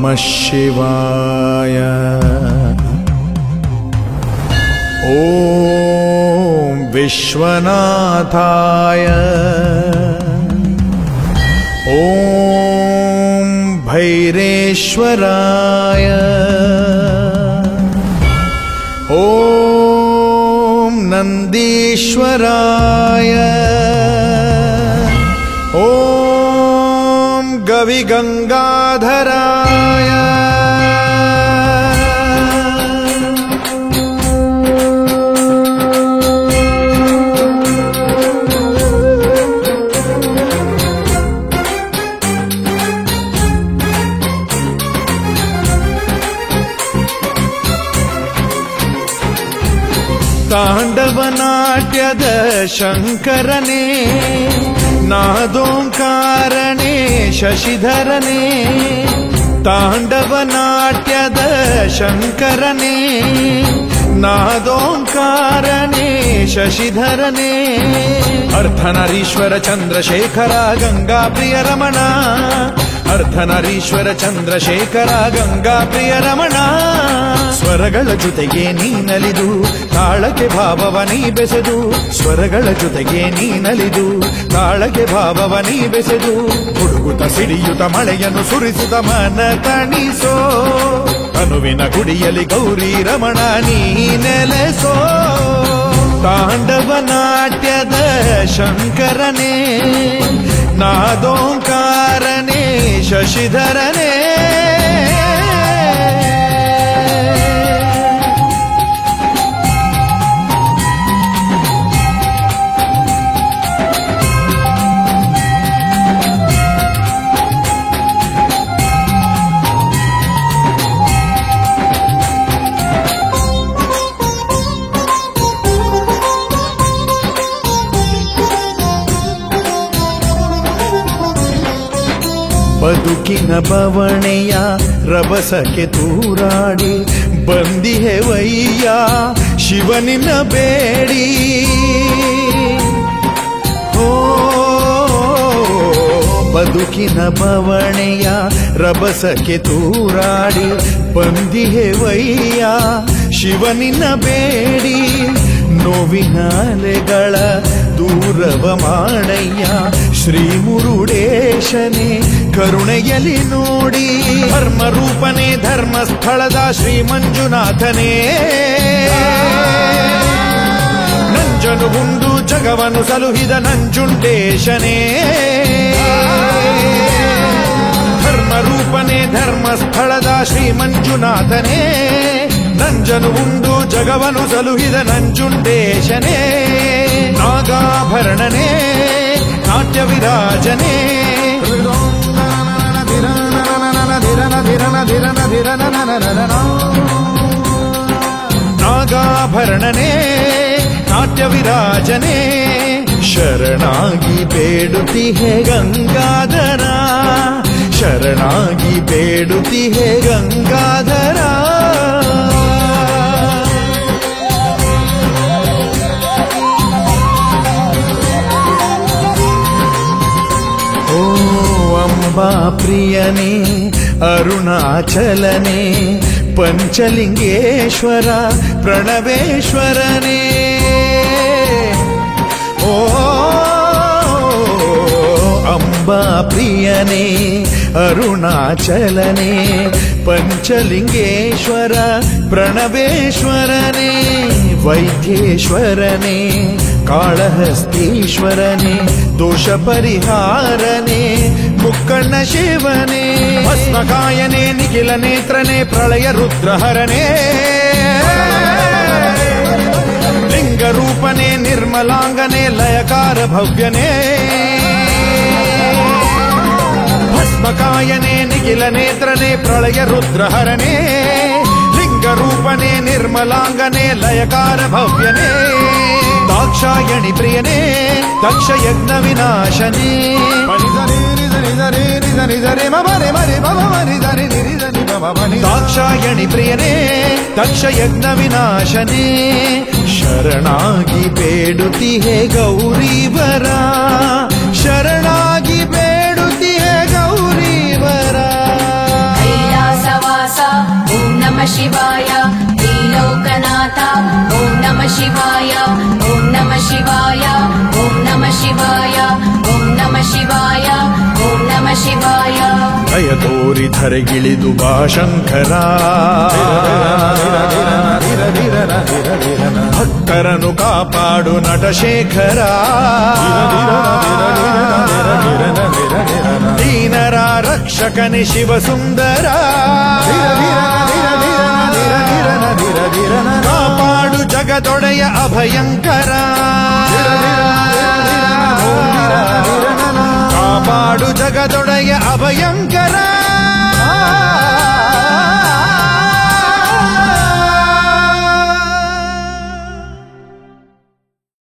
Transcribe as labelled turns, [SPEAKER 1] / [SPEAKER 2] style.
[SPEAKER 1] ನಮಃ ಶಿವಾಯ. ಓಂ ವಿಶ್ವನಾಥಾಯ. ಓಂ ಭೈರೇಶ್ವರಾಯ. ಓಂ ನಂದೀಶ್ವರಾಯ. ಓಂ ಗವಿಗಂಗಾಧರಾಯ. ತಾಂಡವನಾಟ್ಯದ ಶಂಕರನೇ, ನಾದೋಂಕಾರನೇ ಶಶಿಧರನೇ. ತಾಂಡವನಾಟ್ಯದ ಶಂಕರನೇ, ನಾದೋಂಕಾರನೇ ಶಶಿಧರನೇ. ಅರ್ಧನರೀಶ್ವರ ಚಂದ್ರಶೇಖರ ಗಂಗಾ ಪ್ರಿಯ ರಮಣ. ಅರ್ಧನರೀಶ್ವರ ಚಂದ್ರಶೇಖರ ಗಂಗಾ ಪ್ರಿಯ ರಮಣ. ಸ್ವರಗಳ ಜೊತೆಗೆ ನೀನಲಿದು ತಾಳಕ್ಕೆ ಭಾವವ ನೀ ಬೆಸೆದು. ಸ್ವರಗಳ ಜೊತೆಗೆ ನೀನಲಿದು ತಾಳಕ್ಕೆ ಭಾವವ ನೀ ಬೆಸೆದು. ಹುಡುಗುತ್ತ ಸಿಡಿಯುತ್ತ ಮಳೆಯನ್ನು ಸುರಿಸುತ್ತ ಮನ ತಣಿಸೋ. ತನುವಿನ ಗುಡಿಯಲ್ಲಿ ಗೌರಿ ರಮಣ ನೀ ನೆಲೆಸೋ. ತಾಂಡವನಾಟ್ಯದ ಶಂಕರನೇ, ನಾದೋಂಕಾರನೇ ಶಶಿಧರನೇ. ಬದುಕಿನ ಬವಣೆಯ ರಭಸಕ್ಕೆ ತೂರಾಡಿ ಬಂದಿಹೆ ವಯ್ಯ ಶಿವನಿನ ಬೇಡಿ. ಓ ಬದುಕಿನ ಬವಣೆಯ ರಭಸಕ್ಕೆ ತೂರಾಡಿ ಬಂದಿಹೆ ವಯ್ಯ ಶಿವನಿನ ಬೇಡಿ. ನೋವಿನ ಅಲೆಗಳ ದೂರವ ಮಾಡಯ್ಯ ಶ್ರೀ ಮುರುಡೇಶನೇ ಕರುಣೆಯಲಿ ನೋಡಿ. ಧರ್ಮರೂಪನೇ ಧರ್ಮಸ್ಥಳದ ಶ್ರೀ ಮಂಜುನಾಥನೇ. ನಂಜನುಗುಂಡು ಜಗವನು ಸಲುಹಿದ ನಂಜುಂಡೇಶನೇ. ಧರ್ಮರೂಪನೇ ಧರ್ಮಸ್ಥಳದ ಶ್ರೀ ಮಂಜುನಾಥನೇ. ನಂಜನುಗುಂಡು ಜಗವನು ಸಲುಹಿದ ನಂಜುಂಡೇಶನೇ. ನಾಗಾಭರಣನೇ ನಾಟ್ಯ ವಿರಾಜನೇ. ನಾಗಾಭರಣನೇ ನಾಟ್ಯ ವಿರಾಜನೇ. ಶರಣಾಗಿ ಬೇಡುತ್ತಿಹೆ ಗಂಗಾಧರ. ಶರಣಾಗಿ ಬೇಡುತ್ತಿಹೆ ಗಂಗಾಧರ. ಓ ಅಂಬಾ ಪ್ರಿಯನೇ ಅರುಣಾಚಲನೇ ಪಂಚಲಿಂಗೇಶ್ವರ ಪ್ರಣವೇಶ್ವರನೇ. ಓ ಅಂಬಾ ಪ್ರಿಯನೇ ಅರುಣಾಚಲನೇ ಪಂಚಲಿಂಗೇಶ್ವರ ಪ್ರಣವೇಶ್ವರನೇ. ವೈದ್ಯೇಶ್ವರನೇ ಕಾಳಹಸ್ತೀಶ್ವರನೇ ದೋಷ ಪರಿಹಾರನೇ ಮುಕ್ಕಣ್ಣ ಶಿವನೇ. ಭಸ್ಮಕಾಯನೇ ನಿಖಿಲ ನೇತ್ರನೇ ಪ್ರಳಯ ರುದ್ರಹರನೇ. ಲಿಂಗರೂಪನೇ ನಿರ್ಮಲಾಂಗನೇ ಲಯಕಾರ ಭವ್ಯನೇ. ಭಸ್ಮಕಾಯನೇ ನಿಖಿಲ ನೇತ್ರನೇ ಪ್ರಳಯ ರುದ್ರಹರನೇ. ಲಿಂಗರೂಪನೇ ನಿರ್ಮಲಾಂಗನೇ ಲಯಕಾರ ಭವ್ಯನೇ. ದಾಕ್ಷಾಯಣಿ ಪ್ರಿಯನೇ ದಕ್ಷ ಯಜ್ಞ ವಿನಾಶನೇ. ದಾಕ್ಷಾಯಣಿ ಪ್ರಿಯನೇ ದಕ್ಷ ಯಜ್ಞ ವಿನಾಶನೇ. ಶರಣಾಗಿ ಬೇಡುತ್ತಿಹೆ ಗೌರೀವರ. ಶರಣಾಗಿ ಬೇಡುತ್ತಿಹೆ ಗೌರೀವರ.
[SPEAKER 2] ಕೈಲಾಸ
[SPEAKER 1] ದಯ ತೋರಿ ಧರೆಗಿಳಿದು ಬಾ ಶಂಕರ ಭಕ್ತರನ್ನು ಕಾಪಾಡು ನಟಶೇಖರ ದೀನರ ರಕ್ಷಕನೆ ಶಿವಸುಂದರ ಕಾಪಾಡು ಜಗದೊಡೆಯ ಅಭಯಂಕರ ಕಾಪಾಡು ಜಗದೊಡೆಯ ಅಭಯಂಕರ